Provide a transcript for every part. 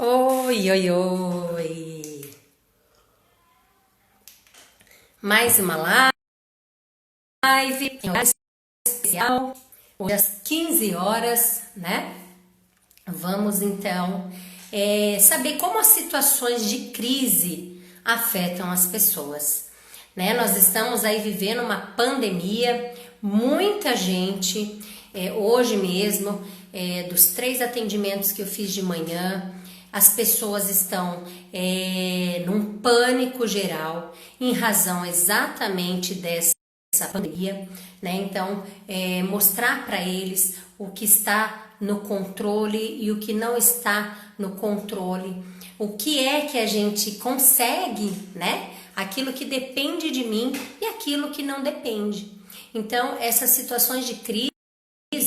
Oi, oi, oi. Mais uma live em horário especial, hoje às 15 horas, né? Vamos então saber como as situações de crise afetam as pessoas, né? Nós estamos aí vivendo uma pandemia, muita gente, hoje mesmo, dos 3 atendimentos que eu fiz de manhã, as pessoas estão num pânico geral em razão exatamente dessa pandemia, né? Então, mostrar para eles o que está no controle e o que não está no controle, o que é que a gente consegue, né? Aquilo que depende de mim e aquilo que não depende. Então, essas situações de crise,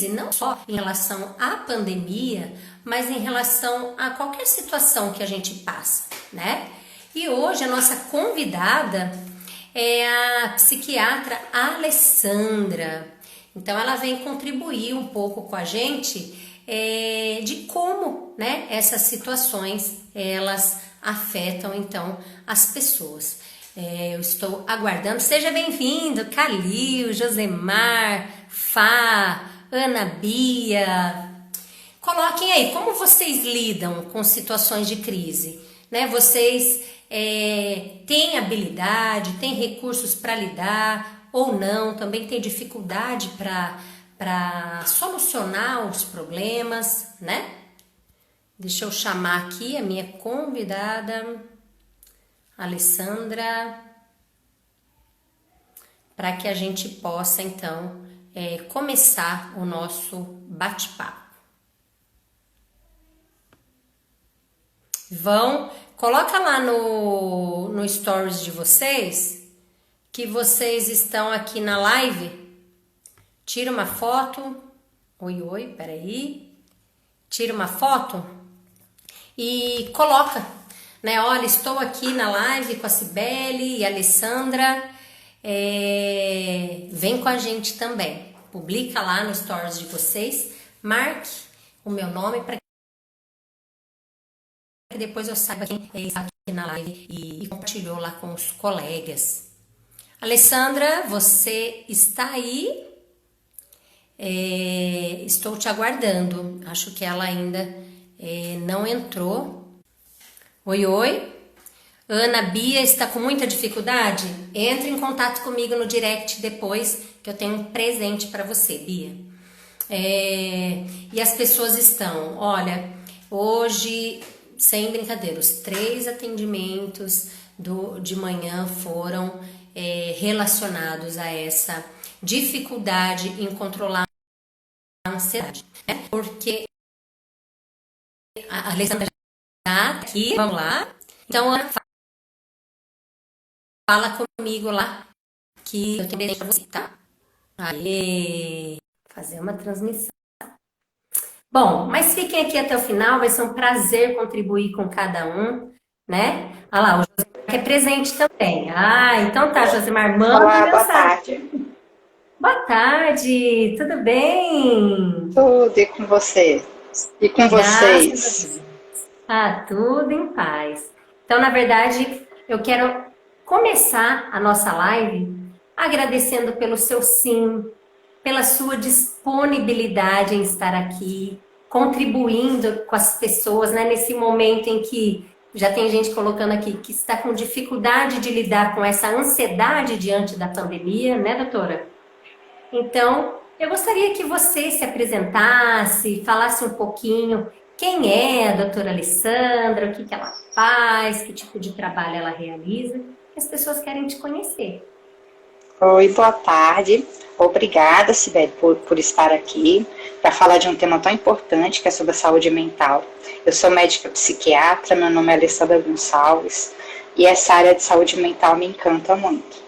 não só em relação à pandemia, mas em relação a qualquer situação que a gente passa, né? E hoje a nossa convidada é a psiquiatra Alessandra. Então ela vem contribuir um pouco com a gente de como, né, essas situações elas afetam então as pessoas. Eu estou aguardando. Seja bem-vindo, Calil, Josemar, Fá, Ana Bia. Coloquem aí como vocês lidam com situações de crise, né? Vocês têm habilidade, têm recursos para lidar ou não? Também tem dificuldade para solucionar os problemas, né? Deixa eu chamar aqui a minha convidada, Alessandra, para que a gente possa então começar o nosso bate-papo. Coloca lá no stories de vocês que vocês estão aqui na live. Tira uma foto. Oi, oi, peraí. Tira uma foto e coloca, né? Olha, estou aqui na live com a Cibele e a Alessandra. Vem com a gente também. Publica lá no stories de vocês. Marque o meu nome para que depois eu saiba quem está aqui na live e compartilhou lá com os colegas. Alessandra, você está aí? Estou te aguardando. Acho que ela ainda não entrou. Oi, oi. Ana Bia está com muita dificuldade? Entre em contato comigo no direct depois, que eu tenho um presente para você, Bia. E as pessoas estão, olha, hoje, sem brincadeira, os 3 atendimentos de manhã foram relacionados a essa dificuldade em controlar a ansiedade, né? Porque a Alessandra já está aqui, vamos lá. Então, Ana, fala comigo lá que eu tenho para você, tá? Aê! Fazer uma transmissão. Bom, mas fiquem aqui até o final, vai ser um prazer contribuir com cada um, né? Olha lá, o Josimar que é presente também. Ah, então tá, Josimar, manda Olá, boa mensagem. tarde. Boa tarde, tudo bem? Tudo e com você? E com Graças a vocês? Deus. Ah, tudo em paz. Então, na verdade, eu quero começar a nossa live agradecendo pelo seu sim, pela sua disponibilidade em estar aqui, contribuindo com as pessoas, né, nesse momento em que já tem gente colocando aqui que está com dificuldade de lidar com essa ansiedade diante da pandemia, né, doutora? Então, eu gostaria que você se apresentasse, falasse um pouquinho quem é a doutora Alessandra, o que que ela faz, que tipo de trabalho ela realiza, que as pessoas querem te conhecer. Oi, boa tarde. Obrigada, Sibeli, por estar aqui para falar de um tema tão importante que é sobre a saúde mental. Eu sou médica psiquiatra, meu nome é Alessandra Gonçalves e essa área de saúde mental me encanta muito.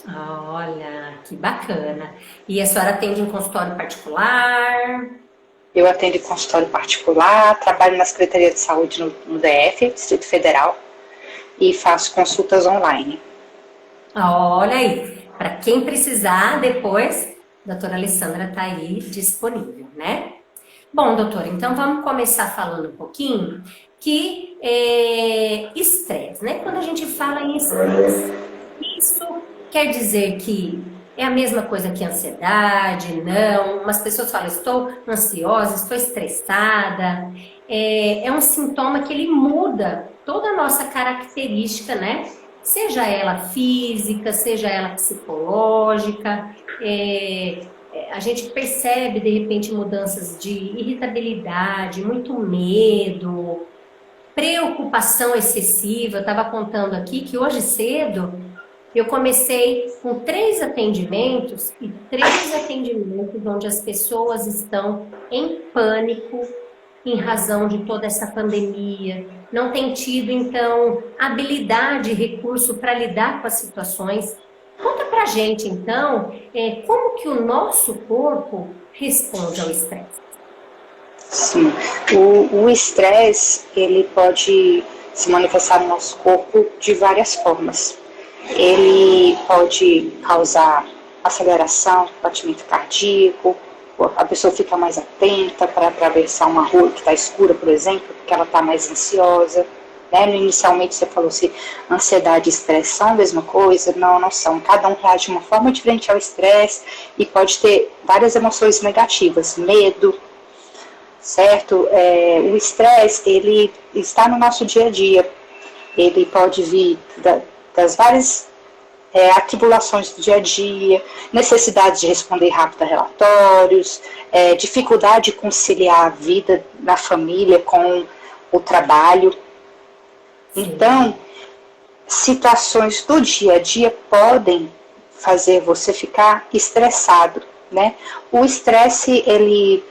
Olha, que bacana. E a senhora atende em consultório particular? Eu atendo em consultório particular, trabalho na Secretaria de Saúde no DF, Distrito Federal, e faço consultas online. Olha aí, para quem precisar depois, a doutora Alessandra está aí disponível, né? Bom, doutora, então vamos começar falando um pouquinho. que é estresse, né? Quando a gente fala em estresse, isso quer dizer que é a mesma coisa que ansiedade? Não. Umas pessoas falam, estou ansiosa, estou estressada. É um sintoma que ele muda toda a nossa característica, né? Seja ela física, seja ela psicológica. A gente percebe, de repente, mudanças de irritabilidade, muito medo, preocupação excessiva. Eu estava contando aqui que hoje cedo eu comecei com 3 atendimentos e 3 atendimentos onde as pessoas estão em pânico em razão de toda essa pandemia, não tem tido, então, habilidade e recurso para lidar com as situações. Conta pra gente, então, como que o nosso corpo responde ao estresse? Sim, o estresse, ele pode se manifestar no nosso corpo de várias formas. Ele pode causar aceleração, batimento cardíaco, a pessoa fica mais atenta para atravessar uma rua que está escura, por exemplo, porque ela está mais ansiosa. Né? Inicialmente você falou se ansiedade e estresse são a mesma coisa. Não, não são. Cada um reage de uma forma diferente ao estresse e pode ter várias emoções negativas, medo, certo? O estresse, ele está no nosso dia a dia. Ele pode vir das várias atribulações do dia a dia, necessidade de responder rápido a relatórios, dificuldade de conciliar a vida na família com o trabalho. Então, situações do dia a dia podem fazer você ficar estressado, né? O estresse, ele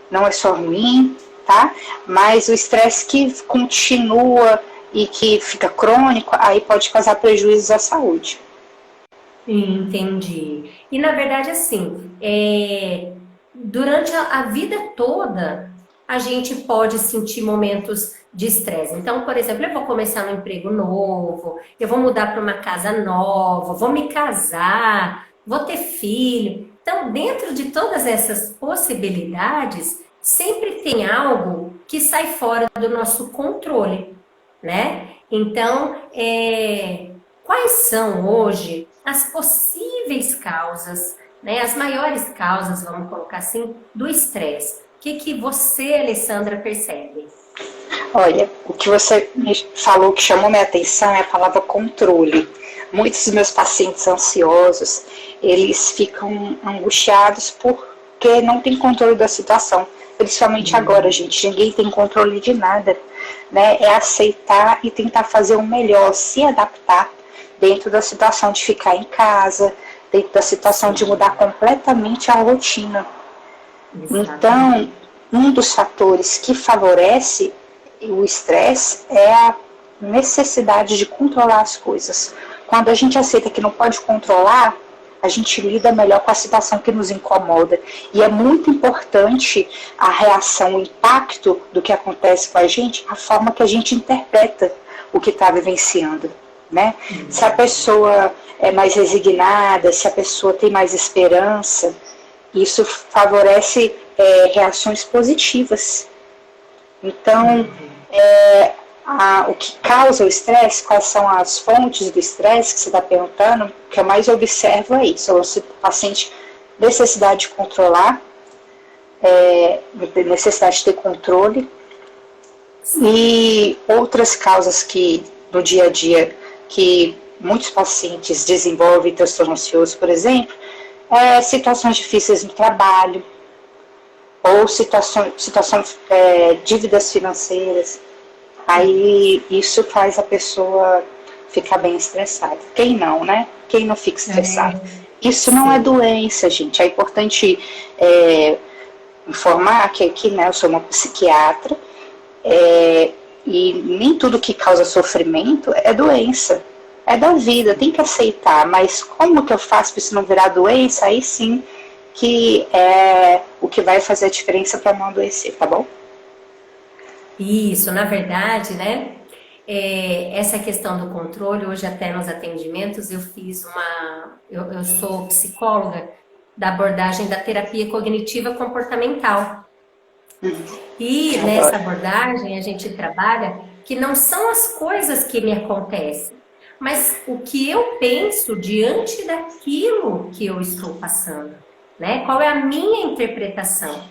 não é só ruim, tá? Mas o estresse que continua e que fica crônico, aí pode causar prejuízos à saúde. Entendi. E na verdade, assim, durante a vida toda, a gente pode sentir momentos de estresse. Então, por exemplo, eu vou começar um emprego novo, eu vou mudar para uma casa nova, vou me casar, vou ter filho. Então, dentro de todas essas possibilidades, sempre tem algo que sai fora do nosso controle, né? Então, quais são hoje as possíveis causas, né, as maiores causas, vamos colocar assim, do estresse? O que você, Alessandra, percebe? Olha, o que você me falou que chamou minha atenção é a palavra controle. Muitos dos meus pacientes ansiosos, eles ficam angustiados porque não tem controle da situação. Principalmente agora, gente, ninguém tem controle de nada. Né? É aceitar e tentar fazer o melhor, se adaptar dentro da situação de ficar em casa, dentro da situação de mudar completamente a rotina. Então, um dos fatores que favorece o estresse é a necessidade de controlar as coisas. Quando a gente aceita que não pode controlar, a gente lida melhor com a situação que nos incomoda. E é muito importante a reação, o impacto do que acontece com a gente, a forma que a gente interpreta o que está vivenciando. Né? Se a pessoa é mais resignada, se a pessoa tem mais esperança, isso favorece reações positivas. Então, o que causa o estresse, quais são as fontes do estresse que você está perguntando, o que eu mais observo é isso. O paciente, necessidade de controlar, necessidade de ter controle, e outras causas que no dia a dia que muitos pacientes desenvolvem transtorno ansioso, por exemplo, situações difíceis no trabalho, ou dívidas financeiras. Aí isso faz a pessoa ficar bem estressada. Quem não, né? Quem não fica estressado? Isso não é doença, gente. É importante informar que aqui, né, eu sou uma psiquiatra, e nem tudo que causa sofrimento é doença. É da vida, tem que aceitar. Mas como que eu faço para isso não virar doença? Aí sim que é o que vai fazer a diferença para não adoecer, tá bom? Isso, na verdade, né? Essa questão do controle, hoje até nos atendimentos, eu sou psicóloga da abordagem da terapia cognitiva comportamental. E nessa Adoro. abordagem a gente trabalha que não são as coisas que me acontecem, mas o que eu penso diante daquilo que eu estou passando, né? Qual é a minha interpretação?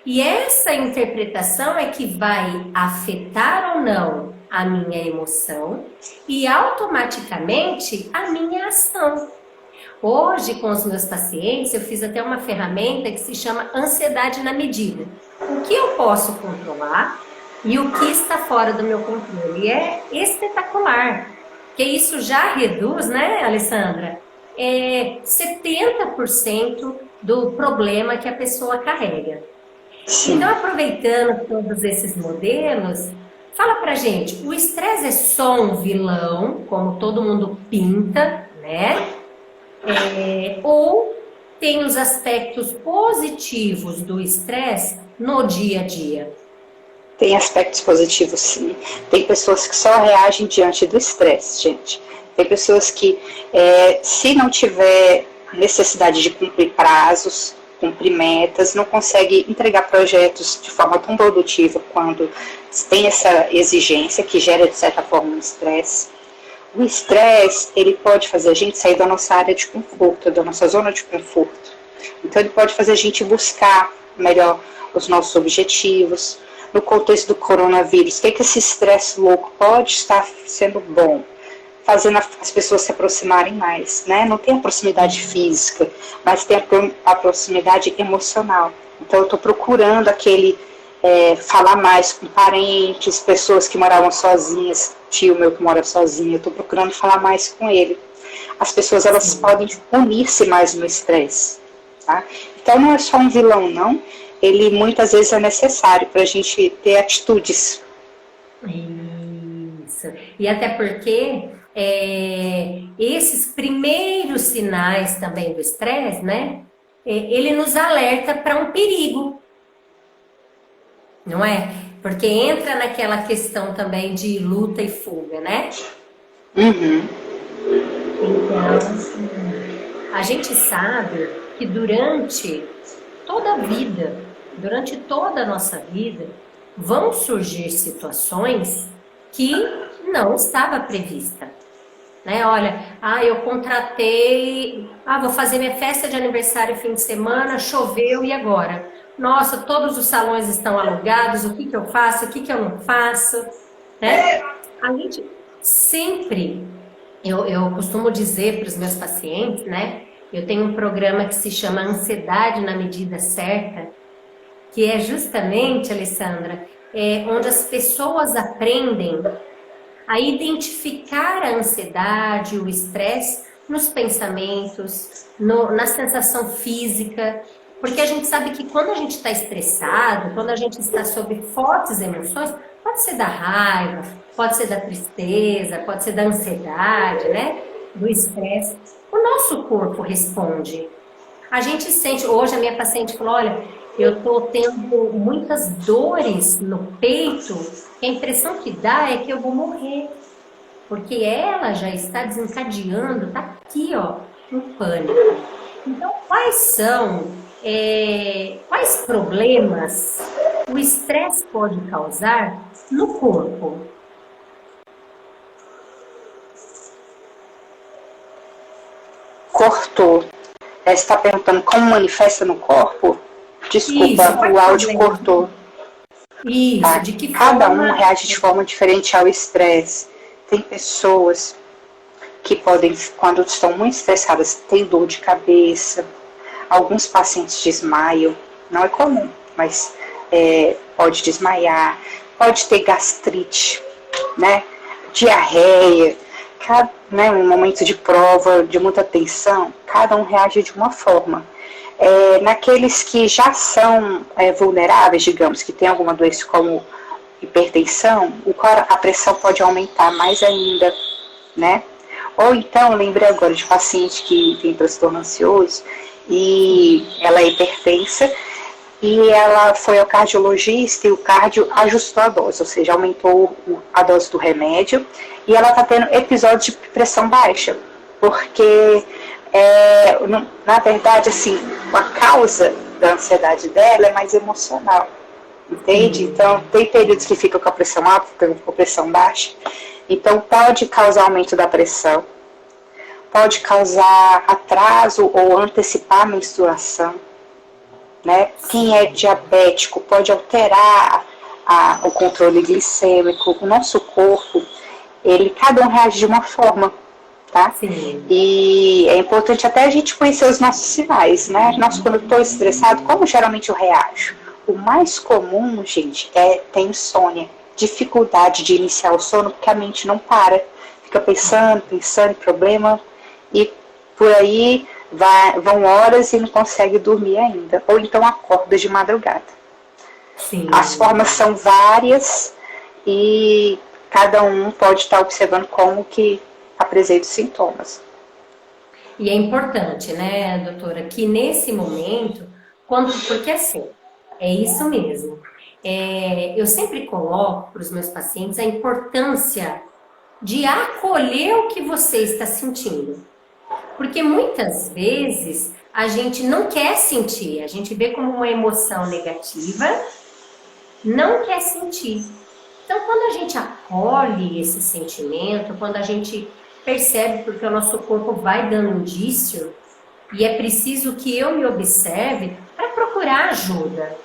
E essa interpretação é que vai afetar ou não a minha emoção e automaticamente a minha ação. Hoje, com os meus pacientes, eu fiz até uma ferramenta que se chama ansiedade na medida. O que eu posso controlar e o que está fora do meu controle. E é espetacular, porque isso já reduz, né, Alessandra? 70% do problema que a pessoa carrega. Sim. Então, aproveitando todos esses modelos, fala pra gente, o estresse é só um vilão, como todo mundo pinta, né? Ou tem os aspectos positivos do estresse no dia a dia? Tem aspectos positivos, sim. Tem pessoas que só reagem diante do estresse, gente. Tem pessoas que, se não tiver necessidade de cumprir prazos, cumprir metas, não consegue entregar projetos de forma tão produtiva quando tem essa exigência que gera, de certa forma, um estresse. O estresse, ele pode fazer a gente sair da nossa área de conforto, da nossa zona de conforto. Então, ele pode fazer a gente buscar melhor os nossos objetivos. No contexto do coronavírus, o que esse estresse louco pode estar sendo bom? Fazendo as pessoas se aproximarem mais, né? Não tem a proximidade física, mas tem a proximidade emocional. Então, eu estou procurando falar mais com parentes, pessoas que moravam sozinhas, tio meu que mora sozinho, eu estou procurando falar mais com ele. As pessoas, elas podem unir-se mais no estresse, tá? Então, não é só um vilão, não. Ele muitas vezes é necessário para a gente ter atitudes. Isso. E até porque esses primeiros sinais também do estresse, né? Ele nos alerta para um perigo, não é? Porque entra naquela questão também de luta e fuga, né? Uhum. Então, a gente sabe que durante toda a vida, durante toda a nossa vida, vão surgir situações que não estava prevista. Né? Olha, eu contratei, vou fazer minha festa de aniversário fim de semana, choveu e agora? Nossa, todos os salões estão alugados, o que eu faço, o que eu não faço? Né? A gente sempre, eu costumo dizer para os meus pacientes, né? Eu tenho um programa que se chama Ansiedade na Medida Certa, que é justamente, Alessandra, onde as pessoas aprendem a identificar a ansiedade, o estresse nos pensamentos, na sensação física, porque a gente sabe que quando a gente está estressado, quando a gente está sob fortes emoções, pode ser da raiva, pode ser da tristeza, pode ser da ansiedade, né? Do estresse. O nosso corpo responde. A gente sente, hoje a minha paciente falou, olha, eu estou tendo muitas dores no peito, e a impressão que dá é que eu vou morrer, porque ela já está desencadeando, está aqui, ó, no pânico. Então, quais problemas o estresse pode causar no corpo? Cortou. Você está perguntando como manifesta no corpo? Desculpa, Isso, o áudio cortou. Isso, tá? de que Cada forma... um reage de forma diferente ao estresse. Tem pessoas que podem, quando estão muito estressadas, têm dor de cabeça. Alguns pacientes desmaiam. Não é comum, mas pode desmaiar. Pode ter gastrite, né? Diarreia. Um momento de prova, de muita tensão, cada um reage de uma forma. Naqueles que já são vulneráveis, digamos, que tem alguma doença como hipertensão, a pressão pode aumentar mais ainda, né? Ou então, lembrei agora de paciente que tem transtorno ansioso e ela é hipertensa e ela foi ao cardiologista e o cardio ajustou a dose, ou seja, aumentou a dose do remédio e ela está tendo episódios de pressão baixa, porque na verdade, assim, a causa da ansiedade dela é mais emocional. entende? Então, tem períodos que fica com a pressão alta, fica com a pressão baixa. Então, pode causar aumento da pressão, pode causar atraso ou antecipar a menstruação, né? Quem é diabético pode alterar o controle glicêmico. O nosso corpo, cada um reage de uma forma, tá? Sim. E é importante até a gente conhecer os nossos sinais, né? Nossa, quando eu estou estressado, como geralmente eu reajo? O mais comum, gente, é ter insônia, dificuldade de iniciar o sono, porque a mente não para, fica pensando em problema, e por aí vão horas e não consegue dormir ainda, ou então acorda de madrugada. Sim. As formas são várias e cada um pode estar observando como que apresenta os sintomas. E é importante, né, doutora, que nesse momento, porque assim, é isso mesmo. Eu sempre coloco para os meus pacientes a importância de acolher o que você está sentindo. Porque muitas vezes a gente não quer sentir, a gente vê como uma emoção negativa, não quer sentir. Então, quando a gente acolhe esse sentimento, quando a gente percebe porque o nosso corpo vai dando indício, e é preciso que eu me observe para procurar ajuda.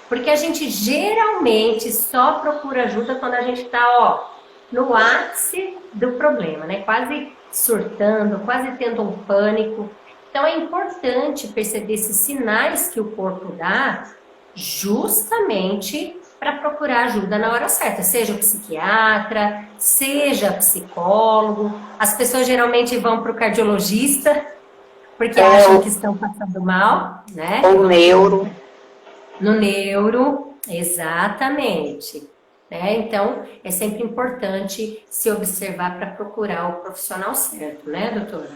Porque a gente geralmente só procura ajuda quando a gente está no ápice do problema, né? Quase surtando, quase tendo um pânico. Então é importante perceber esses sinais que o corpo dá justamente para procurar ajuda na hora certa, seja o psiquiatra, seja psicólogo. As pessoas geralmente vão para o cardiologista porque acham que estão passando mal, né? Ou neuro. No neuro, exatamente. Né? Então, é sempre importante se observar para procurar o profissional certo, né, doutora?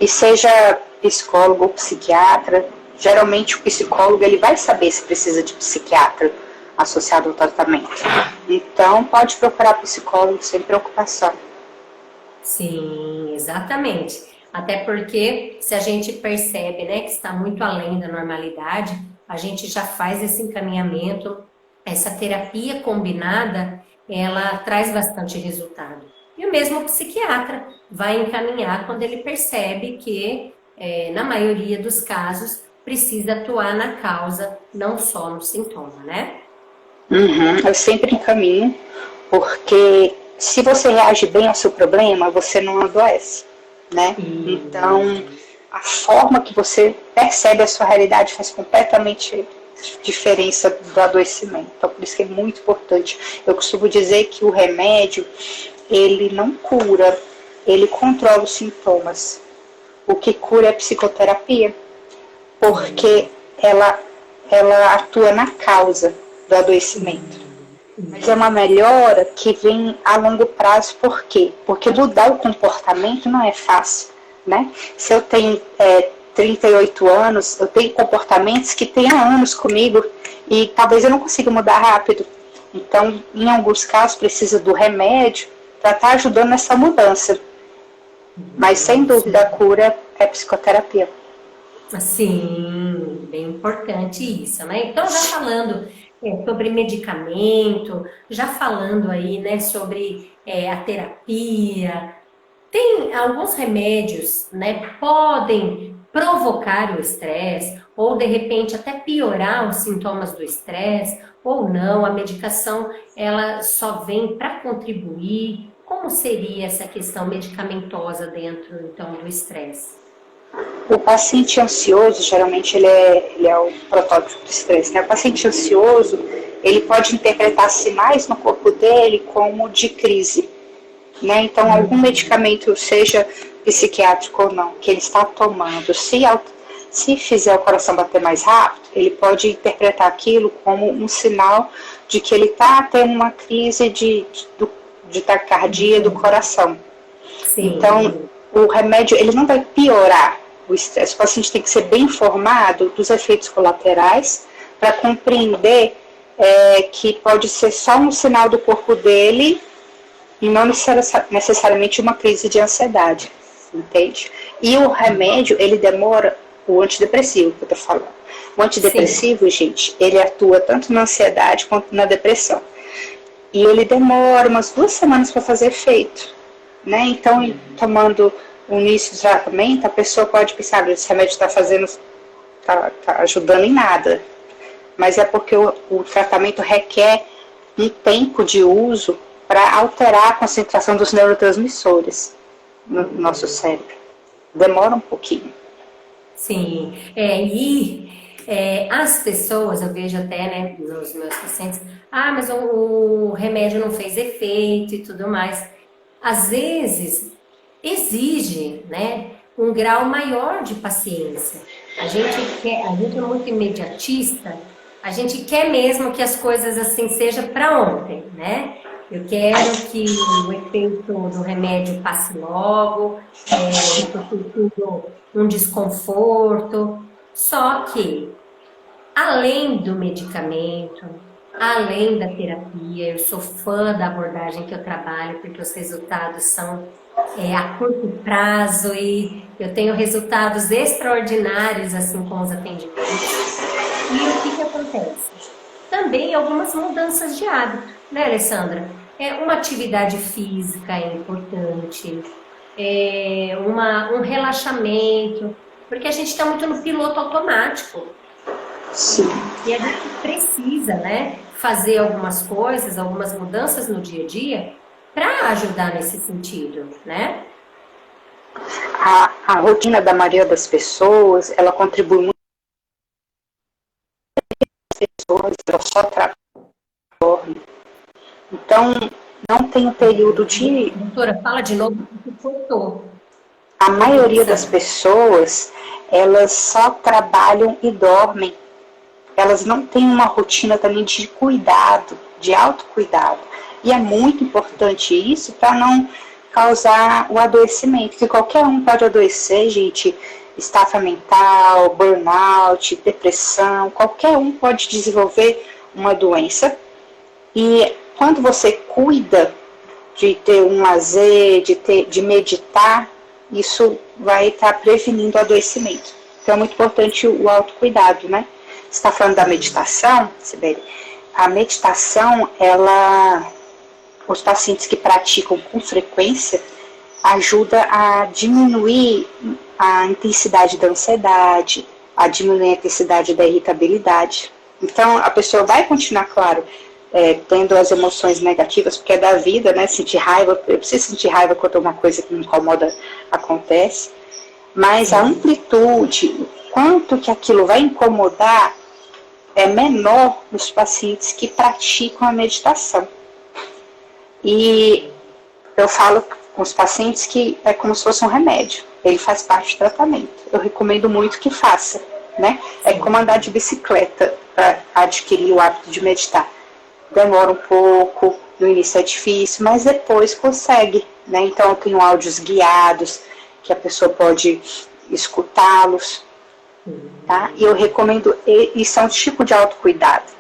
E seja psicólogo ou psiquiatra, geralmente o psicólogo ele vai saber se precisa de psiquiatra associado ao tratamento. Então, pode procurar psicólogo sem preocupação. Sim, exatamente. Até porque se a gente percebe, né, que está muito além da normalidade, a gente já faz esse encaminhamento. Essa terapia combinada, ela traz bastante resultado. E o mesmo psiquiatra vai encaminhar quando ele percebe que, na maioria dos casos, precisa atuar na causa, não só no sintoma, né? Eu sempre encaminho, porque se você reage bem ao seu problema, você não adoece, né? Então, a forma que você percebe a sua realidade faz completamente diferença do adoecimento. Então, por isso que é muito importante. Eu costumo dizer que o remédio, ele não cura, ele controla os sintomas. O que cura é a psicoterapia, porque ela atua na causa do adoecimento. Mas é uma melhora que vem a longo prazo. Por quê? Porque mudar o comportamento não é fácil, né? Se eu tenho 38 anos, eu tenho comportamentos que têm há anos comigo e talvez eu não consiga mudar rápido. Então, em alguns casos, precisa do remédio para estar ajudando nessa mudança. Mas, sem dúvida, a cura é psicoterapia. Sim, bem importante isso, né? Então, já falando sobre medicamento, já falando aí, né, sobre a terapia, tem alguns remédios, né, podem provocar o estresse, ou de repente até piorar os sintomas do estresse, ou não, a medicação ela só vem para contribuir. Como seria essa questão medicamentosa dentro, então, do estresse? O paciente ansioso, geralmente ele é o protótipo do estresse, né? O paciente ansioso, ele pode interpretar sinais no corpo dele como de crise, né? Então, algum medicamento, seja psiquiátrico ou não, que ele está tomando, se fizer o coração bater mais rápido, ele pode interpretar aquilo como um sinal de que ele está tendo uma crise de taquicardia do coração. Sim. Então, o remédio ele não vai piorar o estresse. O paciente tem que ser bem informado dos efeitos colaterais para compreender que pode ser só um sinal do corpo dele e não necessariamente uma crise de ansiedade, entende? E o remédio, ele demora, o antidepressivo que eu estou falando, O antidepressivo, gente, ele atua tanto na ansiedade quanto na depressão. E ele demora umas 2 semanas para fazer efeito, né? Então, tomando o início do tratamento, a pessoa pode pensar, esse remédio está tá ajudando em nada. Mas é porque o tratamento requer um tempo de uso para alterar a concentração dos neurotransmissores no nosso cérebro. Demora um pouquinho. Sim, as pessoas, eu vejo até, né, nos meus pacientes, mas o remédio não fez efeito e tudo mais. Às vezes, exige, né, um grau maior de paciência. A gente é muito imediatista, a gente quer mesmo que as coisas assim sejam para ontem, né? Eu quero que o efeito do remédio passe logo, tudo um desconforto. Só que, além do medicamento, além da terapia, eu sou fã da abordagem que eu trabalho, porque os resultados são a curto prazo e eu tenho resultados extraordinários assim com os atendimentos. E o que acontece? Também algumas mudanças de hábito, né, Alessandra? Uma atividade física é importante, um relaxamento, porque a gente está muito no piloto automático. Sim. E a gente precisa, né, fazer algumas coisas, algumas mudanças no dia a dia para ajudar nesse sentido, né? A rotina da maioria das pessoas, ela contribui muito para as pessoas, ela só trabalha. Então, não tem um período de... Doutora, fala de novo, porque cortou. A maioria das pessoas, elas só trabalham e dormem. Elas não têm uma rotina também de cuidado, de autocuidado. E é muito importante isso para não causar o adoecimento, que qualquer um pode adoecer, gente, estafa mental, burnout, depressão, qualquer um pode desenvolver uma doença. E quando você cuida de ter um lazer, de meditar, isso vai estar prevenindo o adoecimento. Então é muito importante o autocuidado, né? Você está falando da meditação, Sibeli? A meditação, os pacientes que praticam com frequência, ajuda a diminuir a intensidade da ansiedade, a diminuir a intensidade da irritabilidade. Então, a pessoa vai continuar, claro, tendo as emoções negativas, porque é da vida, né? Sentir raiva, eu preciso sentir raiva quando uma coisa que me incomoda acontece, mas a amplitude, quanto que aquilo vai incomodar, é menor nos pacientes que praticam a meditação. E eu falo com os pacientes que é como se fosse um remédio, ele faz parte do tratamento. Eu recomendo muito que faça, né? É como andar de bicicleta para adquirir o hábito de meditar. Demora um pouco, no início é difícil, mas depois consegue, né? Então eu tenho áudios guiados, que a pessoa pode escutá-los, tá? E eu recomendo, isso é um tipo de autocuidado,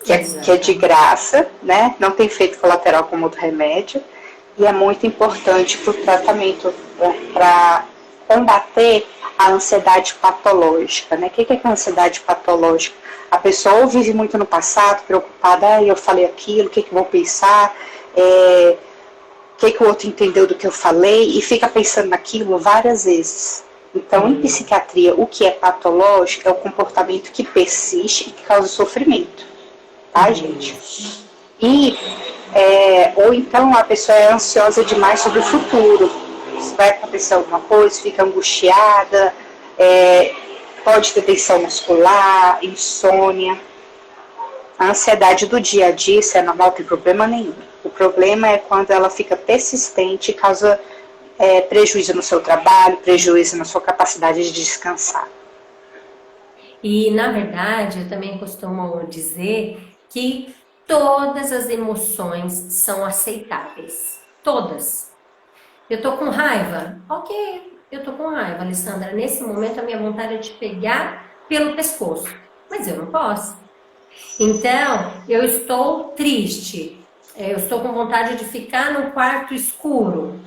que é de graça, né? Não tem efeito colateral como outro remédio, e é muito importante para o tratamento, para combater a ansiedade patológica, né? O que é a ansiedade patológica? A pessoa ou vive muito no passado, preocupada, eu falei aquilo, o que eu vou pensar, o que o outro entendeu do que eu falei, e fica pensando naquilo várias vezes. Então, em psiquiatria, o que é patológico é o comportamento que persiste e que causa sofrimento, tá, gente? Ou então a pessoa é ansiosa demais sobre o futuro, se vai acontecer alguma coisa, fica angustiada, pode ter tensão muscular, insônia. A ansiedade do dia a dia, isso é normal, não tem problema nenhum. O problema é quando ela fica persistente e causa prejuízo no seu trabalho, prejuízo na sua capacidade de descansar. E, na verdade, eu também costumo dizer que todas as emoções são aceitáveis. Todas. Eu tô com raiva? Ok, eu tô com raiva, Alessandra. Nesse momento, a minha vontade é te pegar pelo pescoço. Mas eu não posso. Então, eu estou triste. Eu estou com vontade de ficar no quarto escuro.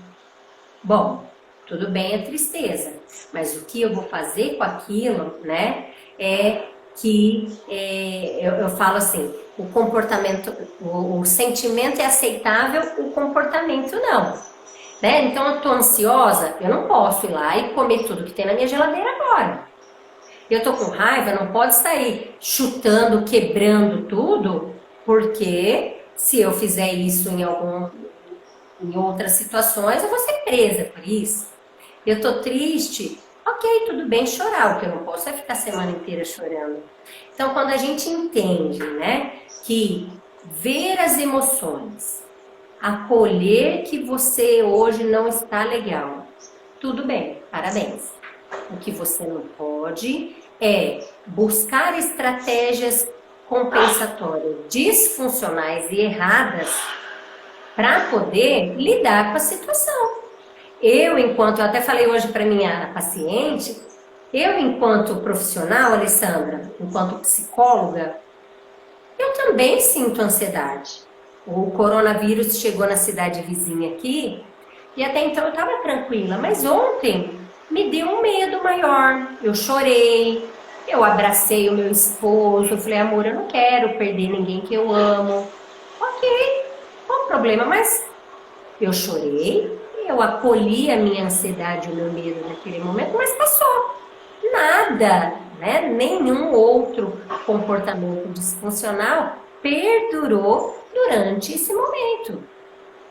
Bom, tudo bem a tristeza, mas o que eu vou fazer com aquilo, né, é que eu falo assim, o comportamento, o sentimento é aceitável, o comportamento não. Né? Então eu tô ansiosa, eu não posso ir lá e comer tudo que tem na minha geladeira agora. Eu tô com raiva, não pode sair chutando, quebrando tudo, porque se eu fizer isso em outras situações, eu vou ser presa por isso. Eu tô triste, ok, tudo bem chorar, o que eu não posso é ficar a semana inteira chorando. Então, quando a gente entende, né, que ver as emoções, acolher que você hoje não está legal, tudo bem, parabéns. O que você não pode é buscar estratégias compensatórias disfuncionais e erradas para poder lidar com a situação. Eu até falei hoje para minha paciente, eu enquanto profissional, Alessandra, enquanto psicóloga, eu também sinto ansiedade. O coronavírus chegou na cidade vizinha aqui e até então eu estava tranquila, mas ontem me deu um medo maior. Eu chorei, eu abracei o meu esposo, eu falei, amor, eu não quero perder ninguém que eu amo. Ok, qual o problema? Mas eu chorei, eu acolhi a minha ansiedade, o meu medo naquele momento, mas passou. Nada, né? Nenhum outro comportamento disfuncional perdurou durante esse momento.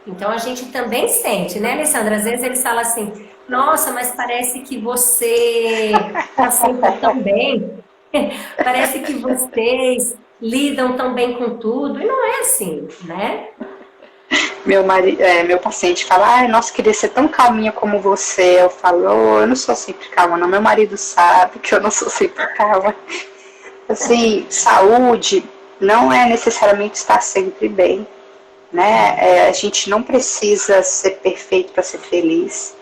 Então a gente também sente, né, Alessandra? Às vezes eles falam assim, nossa, mas parece que você está sempre tão bem, parece que vocês lidam tão bem com tudo, e não é assim, né? Meu paciente fala, ai, nossa, queria ser tão calminha como você. Eu falo, oh, eu não sou sempre calma, não. Meu marido sabe que eu não sou sempre calma. Assim, saúde não é necessariamente estar sempre bem, né? A gente não precisa ser perfeito para ser feliz.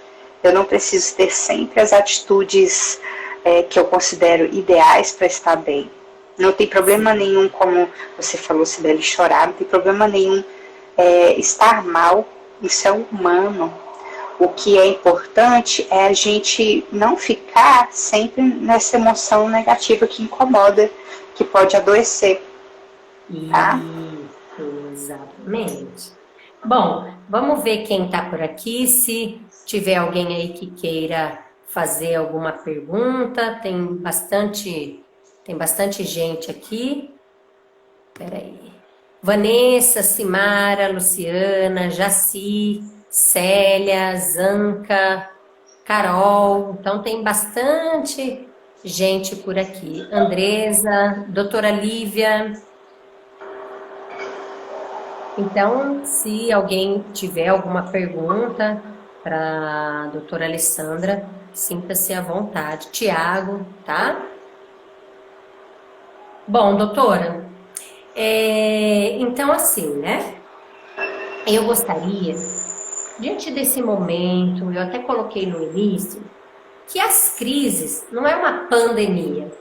Eu não preciso ter sempre as atitudes que eu considero ideais para estar bem. Não tem problema nenhum, como você falou, Sibeli, chorar. Não tem problema nenhum estar mal. Isso é humano. O que é importante é a gente não ficar sempre nessa emoção negativa que incomoda, que pode adoecer. Tá? Isso, exatamente. Bom, vamos ver quem está por aqui. Se tiver alguém aí que queira fazer alguma pergunta, tem bastante gente aqui. Peraí. Vanessa, Simara, Luciana, Jaci, Célia, Zanca, Carol. Então tem bastante gente por aqui. Andresa, doutora Lívia. Então, se alguém tiver alguma pergunta para a doutora Alessandra, sinta-se à vontade. Tiago, tá? Bom, doutora, então assim, né? Eu gostaria, diante desse momento, eu até coloquei no início, que as crises não é uma pandemia.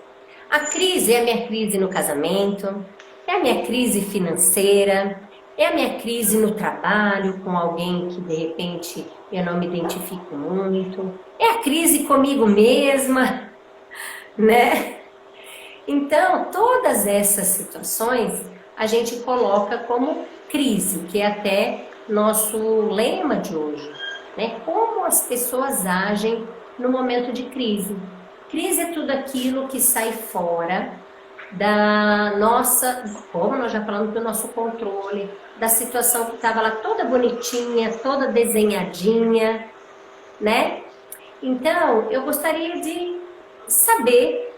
A crise é a minha crise no casamento, é a minha crise financeira, é a minha crise no trabalho com alguém que de repente eu não me identifico muito, é a crise comigo mesma, né? Então, todas essas situações a gente coloca como crise, que é até nosso lema de hoje, né? Como as pessoas agem no momento de crise. Crise é tudo aquilo que sai fora da nossa, como nós já falamos, do nosso controle, da situação que estava lá toda bonitinha, toda desenhadinha, né? Então, eu gostaria de saber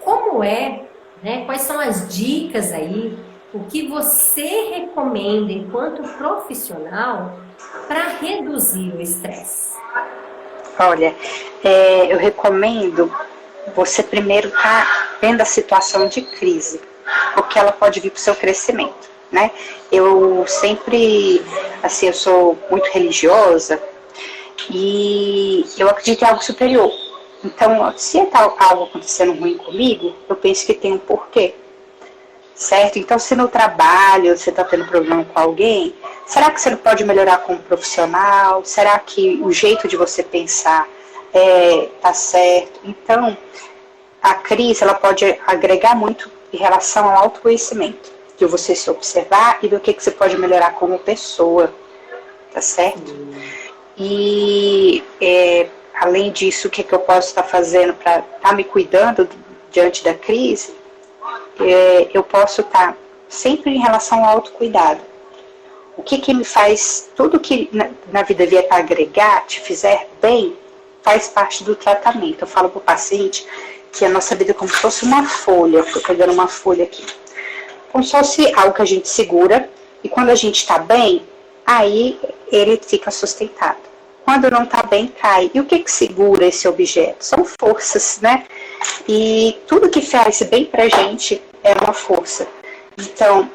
como né? Quais são as dicas aí, o que você recomenda enquanto profissional para reduzir o estresse? Olha, eu recomendo você primeiro estar vendo a situação de crise, porque ela pode vir para o seu crescimento, né? Eu sempre, assim, eu sou muito religiosa e eu acredito em algo superior. Então, se está algo acontecendo ruim comigo, eu penso que tem um porquê, certo? Então, se no trabalho você está tendo problema com alguém, será que você não pode melhorar como profissional? Será que o jeito de você pensar está certo? Então, a crise ela pode agregar muito em relação ao autoconhecimento, de você se observar e do que você pode melhorar como pessoa, tá certo? E além disso, o que eu posso estar fazendo para estar me cuidando diante da crise? Eu posso estar sempre em relação ao autocuidado. O que me faz, tudo que na vida vier para agregar, te fizer bem, faz parte do tratamento. Eu falo para o paciente que a nossa vida é como se fosse uma folha. Estou pegando uma folha aqui. Como se fosse algo que a gente segura, e quando a gente está bem, aí ele fica sustentado. Quando não está bem, cai. E o que segura esse objeto? São forças, né? E tudo que faz bem pra gente é uma força. Então,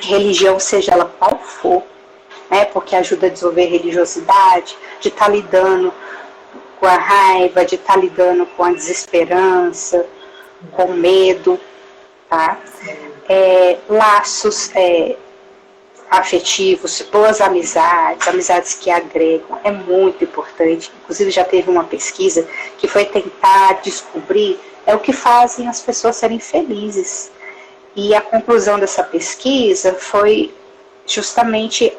religião, seja ela qual for, né? Porque ajuda a desenvolver religiosidade, de estar lidando com a raiva, de estar lidando com a desesperança, com o medo, tá? Laços afetivos, boas amizades, amizades que agregam, é muito importante. Inclusive já teve uma pesquisa que foi tentar descobrir o que fazem as pessoas serem felizes. E a conclusão dessa pesquisa foi justamente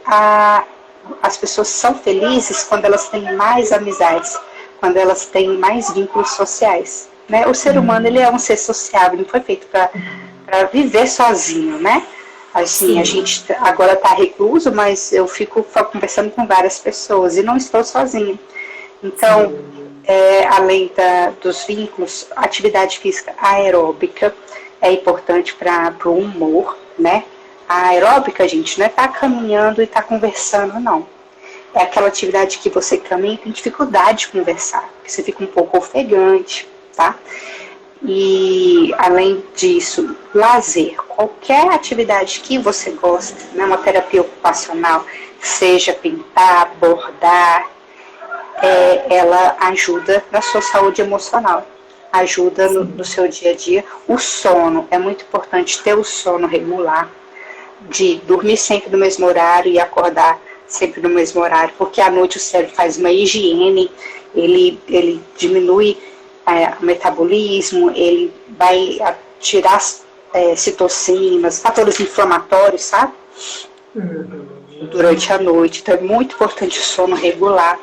as pessoas são felizes quando elas têm mais amizades, quando elas têm mais vínculos sociais, né? O ser humano, ele é um ser sociável, não foi feito para viver sozinho, né? Assim, sim. A gente agora está recluso, mas eu fico conversando com várias pessoas e não estou sozinha. Então, além dos vínculos, atividade física aeróbica é importante para o humor, né? A aeróbica, gente, não é estar caminhando e estar conversando, não. É aquela atividade que você caminha e tem dificuldade de conversar, porque você fica um pouco ofegante, tá? E, além disso, lazer. Qualquer atividade que você gosta, né, uma terapia ocupacional, seja pintar, bordar, ela ajuda na sua saúde emocional, ajuda no seu dia a dia. O sono, é muito importante ter o sono regular, de dormir sempre no mesmo horário e acordar sempre no mesmo horário, porque à noite o cérebro faz uma higiene, ele diminui o metabolismo, ele vai tirar citocinas, fatores inflamatórios, sabe? Durante a noite. Então é muito importante o sono regular.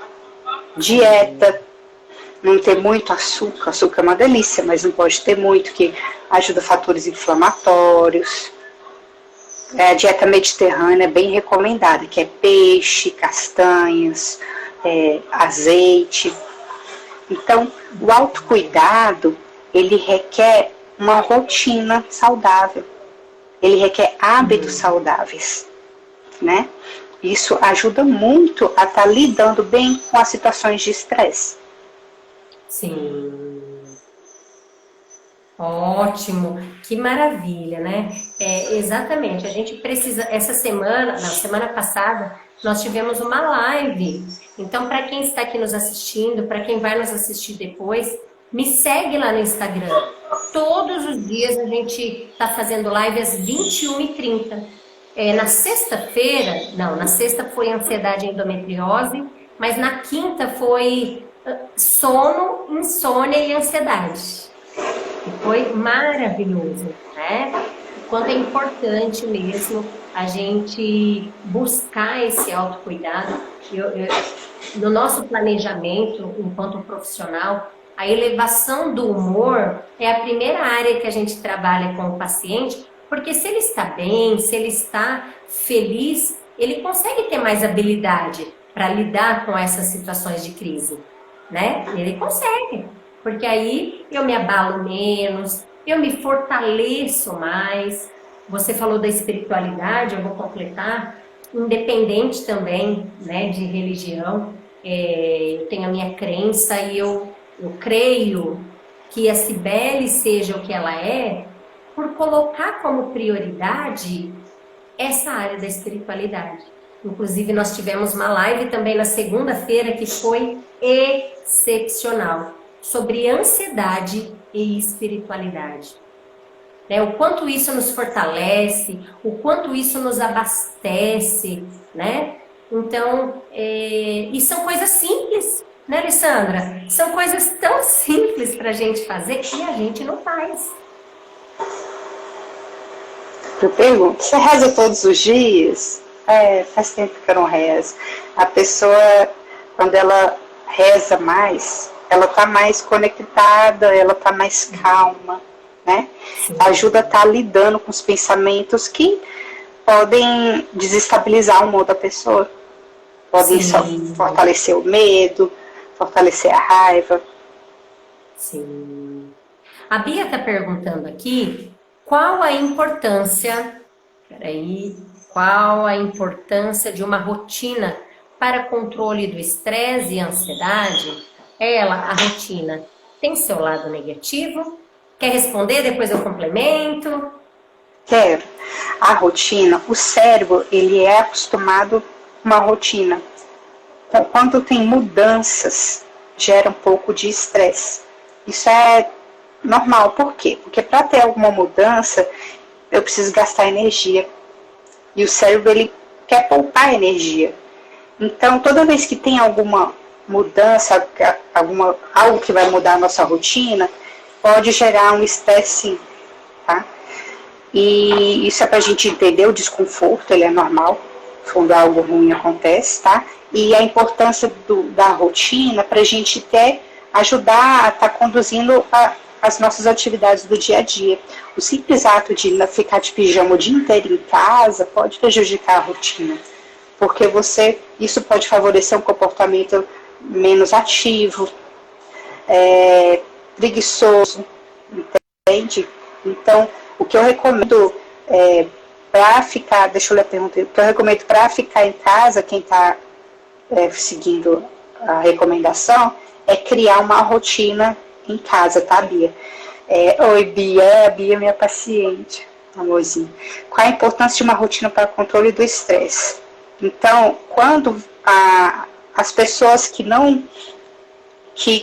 Dieta, não ter muito açúcar. Açúcar é uma delícia, mas não pode ter muito, que ajuda fatores inflamatórios. A dieta mediterrânea é bem recomendada, que é peixe, castanhas, azeite. Então, o autocuidado, ele requer uma rotina saudável, ele requer hábitos saudáveis, né? Isso ajuda muito a estar lidando bem com as situações de estresse. Sim. Ótimo, que maravilha, né? Exatamente, a gente precisa, semana passada, nós tivemos uma live. Então, para quem está aqui nos assistindo, para quem vai nos assistir depois, me segue lá no Instagram. Todos os dias a gente está fazendo live às 21h30. Na sexta-feira, na sexta foi ansiedade e endometriose, mas na quinta foi sono, insônia e ansiedade. Foi maravilhoso, né? O quanto é importante mesmo a gente buscar esse autocuidado. No nosso planejamento, enquanto profissional, a elevação do humor é a primeira área que a gente trabalha com o paciente, porque se ele está bem, se ele está feliz, ele consegue ter mais habilidade para lidar com essas situações de crise, né? Ele consegue. Porque aí eu me abalo menos, eu me fortaleço mais. Você falou da espiritualidade, eu vou completar, independente também, né, de religião. Eu tenho a minha crença e eu creio que a Cibele seja o que ela é por colocar como prioridade essa área da espiritualidade. Inclusive, nós tivemos uma live também na segunda-feira que foi excepcional, sobre ansiedade e espiritualidade. O quanto isso nos fortalece, o quanto isso nos abastece, né? Então, e são coisas simples, Né, Alessandra? São coisas tão simples para a gente fazer e a gente não faz. Eu pergunto, você reza todos os dias? Faz tempo que eu não rezo. A pessoa, quando ela reza mais, ela está mais conectada, ela está mais calma, né? Sim. Ajuda a estar lidando com os pensamentos que podem desestabilizar o humor da pessoa. Podem só Sim, fortalecer o medo, fortalecer a raiva. sim. A Bia está perguntando aqui qual a importância, peraí, qual a importância de uma rotina para controle do estresse e ansiedade? Ela, a rotina, tem seu lado negativo? Quer responder? Depois eu complemento. Quero. A rotina, o cérebro, ele é acostumado com uma rotina. Quando tem mudanças, gera um pouco de estresse. Isso é normal. Por quê? Porque para ter alguma mudança, eu preciso gastar energia. E o cérebro, ele quer poupar energia. Então, toda vez que tem alguma mudança, algo que vai mudar a nossa rotina, pode gerar um estresse, tá? E isso é para a gente entender o desconforto, ele é normal, quando algo ruim acontece, tá? E a importância da rotina para a gente até ajudar a estar conduzindo as nossas atividades do dia a dia. O simples ato de ficar de pijama o dia inteiro em casa pode prejudicar a rotina, porque isso pode favorecer um comportamento menos ativo, preguiçoso, entende? Então, o que eu recomendo para ficar, deixa eu ler a pergunta, o que eu recomendo para ficar em casa, quem está seguindo a recomendação, é criar uma rotina em casa, tá, Bia? Oi, Bia, a Bia é minha paciente, amorzinho. Qual a importância de uma rotina para controle do estresse? Então, quando as pessoas que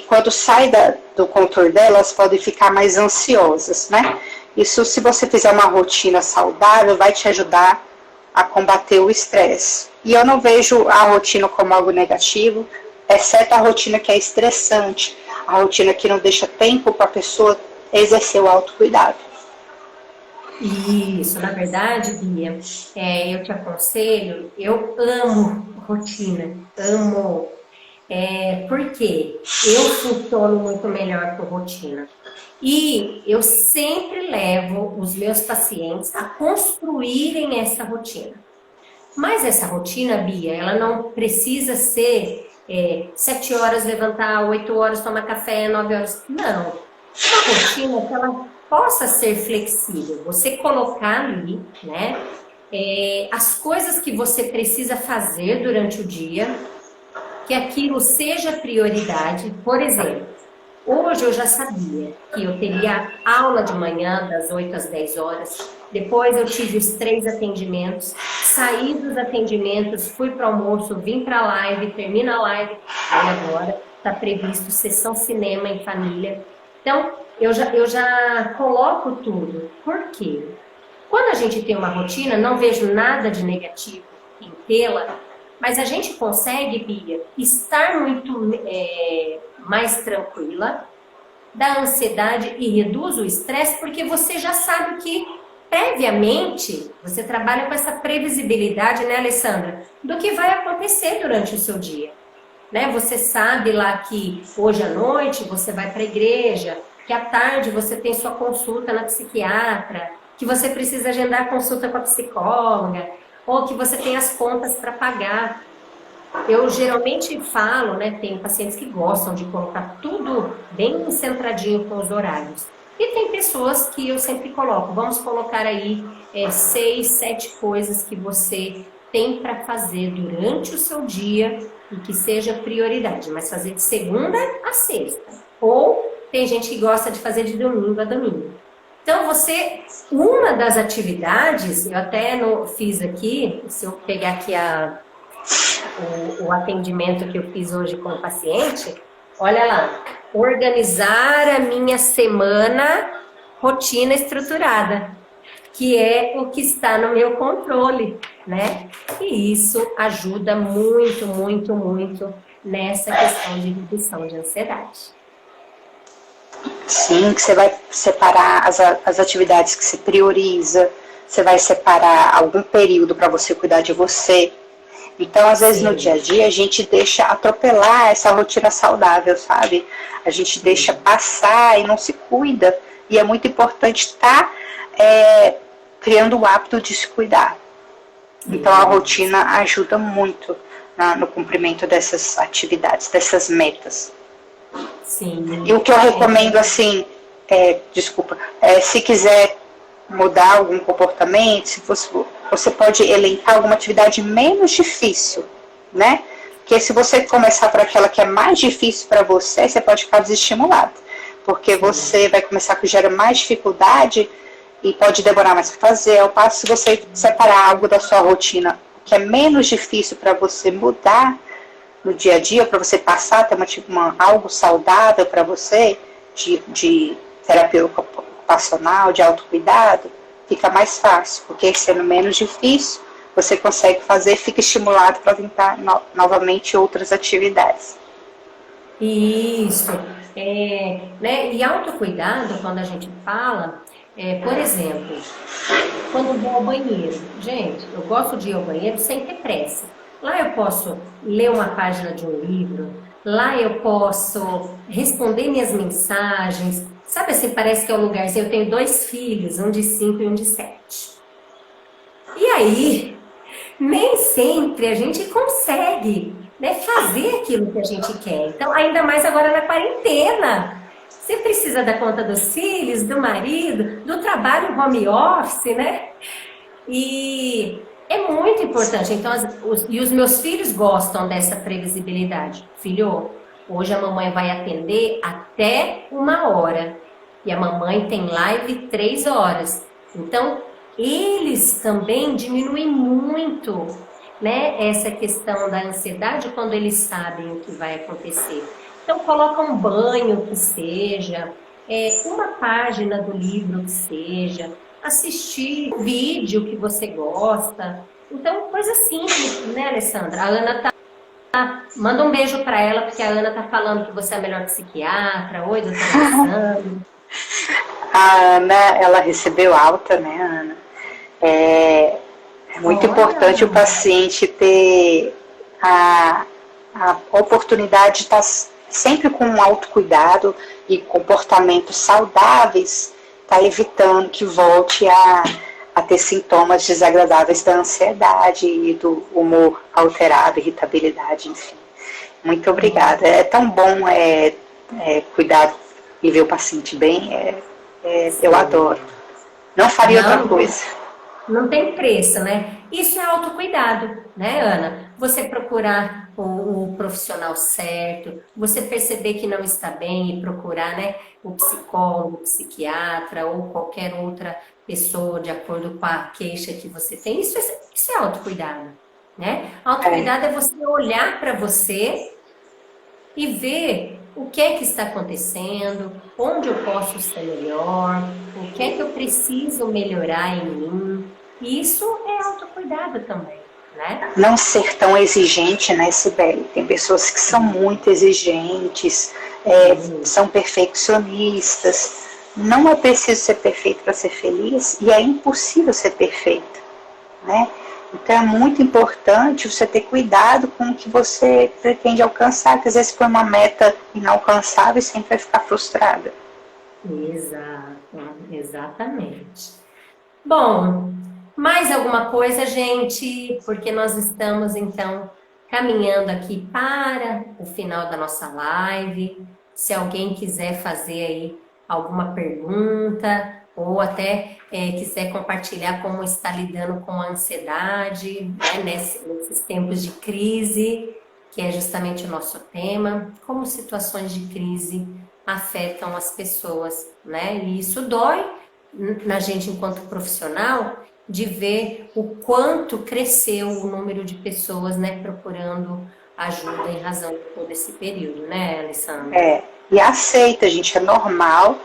quando sai do controle delas podem ficar mais ansiosas, né? Isso, se você fizer uma rotina saudável, vai te ajudar a combater o estresse. E eu não vejo a rotina como algo negativo, exceto a rotina que é estressante, a rotina que não deixa tempo para a pessoa exercer o autocuidado. Isso, na verdade, Bia, eu te aconselho, eu amo rotina, amo. Porque eu funciono muito melhor por rotina. E eu sempre levo os meus pacientes a construírem essa rotina. Mas essa rotina, Bia, ela não precisa ser 7 horas levantar, 8 horas tomar café, 9 horas. Não. Uma rotina que ela possa ser flexível. Você colocar ali, né, as coisas que você precisa fazer durante o dia, que aquilo seja prioridade. Por exemplo, hoje eu já sabia que eu teria aula de manhã, das 8 às 10 horas. Depois eu tive os 3 atendimentos. Saí dos atendimentos, fui para o almoço, vim para a live, termina a live. Aí agora está previsto sessão cinema em família. Então, eu já coloco tudo. Por quê? Quando a gente tem uma rotina, não vejo nada de negativo em tê-la, mas a gente consegue, Bia, estar muito mais tranquila da ansiedade e reduz o estresse, porque você já sabe que, previamente, você trabalha com essa previsibilidade, né, Alessandra, do que vai acontecer durante o seu dia. Né? Você sabe lá que hoje à noite você vai para a igreja, que à tarde você tem sua consulta na psiquiatra, que você precisa agendar consulta com a psicóloga, ou que você tem as contas para pagar. Eu geralmente falo, né, tem pacientes que gostam de colocar tudo bem centradinho com os horários. E tem pessoas que eu sempre coloco, vamos colocar aí 6, 7 coisas que você tem para fazer durante o seu dia e que seja prioridade, mas fazer de segunda a sexta. Ou tem gente que gosta de fazer de domingo a domingo. Então, uma das atividades, eu até fiz aqui, se eu pegar aqui o atendimento que eu fiz hoje com o paciente, olha lá, organizar a minha semana, rotina estruturada, que é o que está no meu controle, né? E isso ajuda muito, muito, muito nessa questão de redução de ansiedade. Sim, que você vai separar as atividades que você prioriza, você vai separar algum período para você cuidar de você. Então, às vezes, no dia a dia, a gente deixa atropelar essa rotina saudável, sabe? A gente deixa passar e não se cuida. E é muito importante estar criando o hábito de se cuidar. Então, a rotina ajuda muito no cumprimento dessas atividades, dessas metas. Sim. E o que eu recomendo, assim, se quiser mudar algum comportamento, se você pode elencar alguma atividade menos difícil, né? Porque se você começar por aquela que é mais difícil para você, você pode ficar desestimulado. Porque você vai começar com gera mais dificuldade e pode demorar mais para fazer. Ao passo, se você separar algo da sua rotina que é menos difícil para você mudar no dia a dia, para você passar a ter algo saudável para você, de terapia ocupacional, de autocuidado, fica mais fácil, porque sendo menos difícil, você consegue fazer, fica estimulado para tentar novamente outras atividades. Isso. Né? E autocuidado, quando a gente fala, por exemplo, quando eu vou ao banheiro. Gente, eu gosto de ir ao banheiro sem ter pressa. Lá eu posso ler uma página de um livro, lá eu posso responder minhas mensagens. Sabe assim, parece que é um lugarzinho. Eu tenho 2 filhos, um de 5 e um de 7. E aí, nem sempre a gente consegue, né, fazer aquilo que a gente quer. Então, ainda mais agora na quarentena. Você precisa dar conta dos filhos, do marido, do trabalho home office, né? E é muito importante. Então, os meus filhos gostam dessa previsibilidade. Filho, hoje a mamãe vai atender até 1 hora. E a mamãe tem live 3 horas. Então, eles também diminuem muito, né, essa questão da ansiedade quando eles sabem o que vai acontecer. Então, coloca um banho que seja, uma página do livro que seja, assistir vídeo que você gosta. Então, coisa simples, né, Alessandra? A Ana manda um beijo para ela, porque a Ana tá falando que você é a melhor psiquiatra. Oi, doutora Alessandra. A Ana, ela recebeu alta, né, Ana? É muito importante o paciente ter a oportunidade de estar sempre com um autocuidado e comportamentos saudáveis, tá evitando que volte a ter sintomas desagradáveis da ansiedade e do humor alterado, irritabilidade, enfim. Muito obrigada. É tão bom cuidar e ver o paciente bem, eu adoro. Não faria outra coisa. Não tem preço, né? Isso é autocuidado, né, Ana? Você procurar o profissional certo, você perceber que não está bem e procurar, né, o psicólogo, o psiquiatra ou qualquer outra pessoa de acordo com a queixa que você tem. Isso é autocuidado, né? Autocuidado é você olhar para você e ver o que é que está acontecendo, onde eu posso ser melhor, o que é que eu preciso melhorar em mim. Isso é autocuidado também, né? Não ser tão exigente, né, Sibeli? Tem pessoas que são muito exigentes, são perfeccionistas. Não é preciso ser perfeito para ser feliz e é impossível ser perfeito, né? Então é muito importante você ter cuidado com o que você pretende alcançar, que às vezes foi uma meta inalcançável e sempre vai ficar frustrada. Exato, exatamente. Bom, mais alguma coisa, gente? Porque nós estamos, então, caminhando aqui para o final da nossa live. Se alguém quiser fazer aí alguma pergunta ou até quiser compartilhar como está lidando com a ansiedade, né, nesses tempos de crise, que é justamente o nosso tema, como situações de crise afetam as pessoas, né? E isso dói na gente enquanto profissional de ver o quanto cresceu o número de pessoas, né, procurando ajuda em razão de todo esse período, né, Alessandra? E aceita, gente, é normal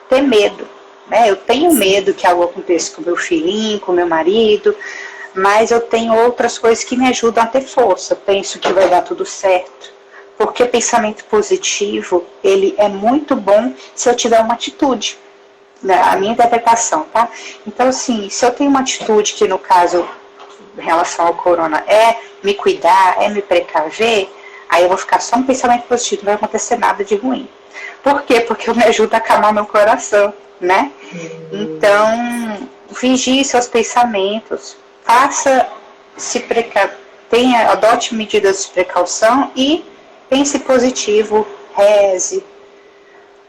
ter medo, né? Eu tenho medo que algo aconteça com meu filhinho, com meu marido, mas eu tenho outras coisas que me ajudam a ter força. Eu penso que vai dar tudo certo. Porque pensamento positivo, ele é muito bom se eu tiver uma atitude, né? A minha interpretação, tá? Então, assim, se eu tenho uma atitude que, no caso, em relação ao corona, é me cuidar, é me precaver, aí eu vou ficar só um pensamento positivo, não vai acontecer nada de ruim. Por quê? Porque eu me ajudo a acalmar meu coração, né? Então, vigie seus pensamentos, adote medidas de precaução e pense positivo, reze,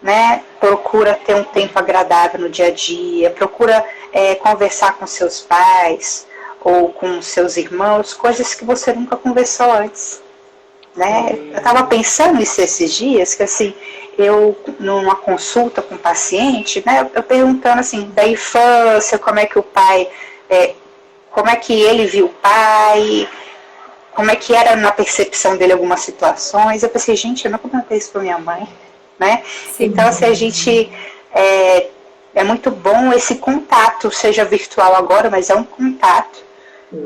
né? Procura ter um tempo agradável no dia a dia, procura conversar com seus pais ou com seus irmãos, coisas que você nunca conversou antes, né? Eu estava pensando nisso esses dias, que assim, eu numa consulta com um paciente, né, eu perguntando assim, da infância, como é que o pai, como é que ele viu o pai, como é que era na percepção dele algumas situações. Eu pensei, gente, eu nunca perguntei isso para minha mãe, né? Sim. Então, assim, a gente é muito bom esse contato, seja virtual agora, mas é um contato,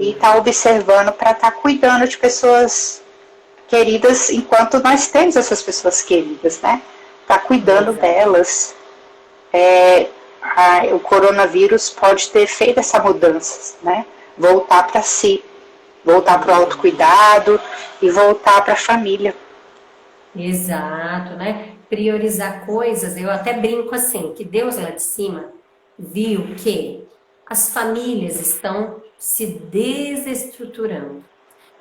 e tá observando para estar cuidando de pessoas queridas enquanto nós temos essas pessoas queridas, né? Tá cuidando delas. O coronavírus pode ter feito essa mudança, né? Voltar para si, voltar para o autocuidado e voltar para a família. Exato, né? Priorizar coisas, eu até brinco assim, que Deus lá de cima viu que as famílias estão se desestruturando.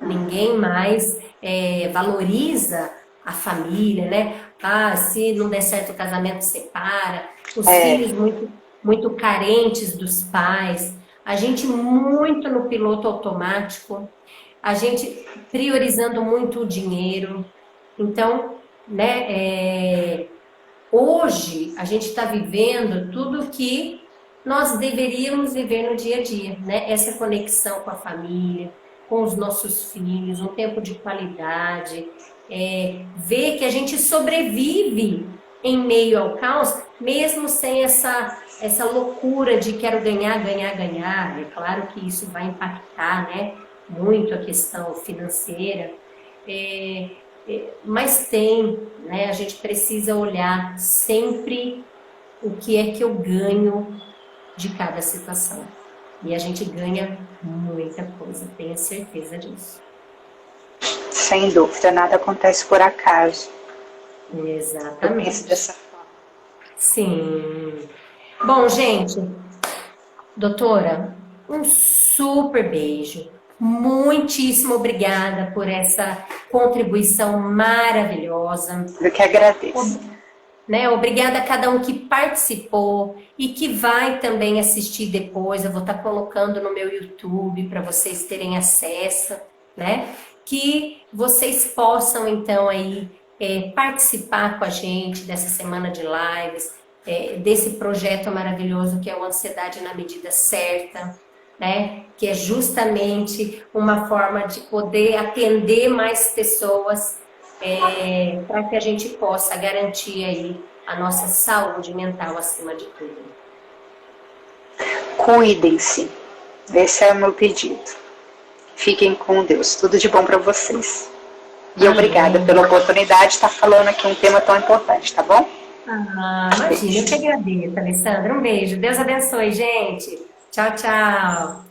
Ninguém mais valoriza a família, né? Ah, se não der certo o casamento, separa. Os filhos muito, muito carentes dos pais. A gente muito no piloto automático. A gente priorizando muito o dinheiro. Então, né? Hoje a gente está vivendo tudo que nós deveríamos viver no dia a dia, né? Essa conexão com a família, com os nossos filhos, um tempo de qualidade, ver que a gente sobrevive em meio ao caos, mesmo sem essa loucura de quero ganhar, ganhar, ganhar. É claro que isso vai impactar, né, muito a questão financeira, mas né, a gente precisa olhar sempre o que é que eu ganho de cada situação. E a gente ganha muita coisa, tenho certeza disso. Sem dúvida, nada acontece por acaso. Exatamente. Eu penso dessa forma. Sim. Bom, gente, doutora, um super beijo. Muitíssimo obrigada por essa contribuição maravilhosa. Eu que agradeço. Né? Obrigada a cada um que participou e que vai também assistir depois. Eu vou estar colocando no meu YouTube para vocês terem acesso, né? Que vocês possam então aí participar com a gente dessa semana de lives, desse projeto maravilhoso que é o Ansiedade na Medida Certa, né? Que é justamente uma forma de poder atender mais pessoas, para que a gente possa garantir aí a nossa saúde mental acima de tudo. Cuidem-se. Esse é o meu pedido. Fiquem com Deus. Tudo de bom para vocês. E obrigada pela oportunidade de estar falando aqui um tema tão importante, tá bom? Imagina, eu que agradeço, Alessandra. Um beijo. Deus abençoe, gente. Tchau, tchau.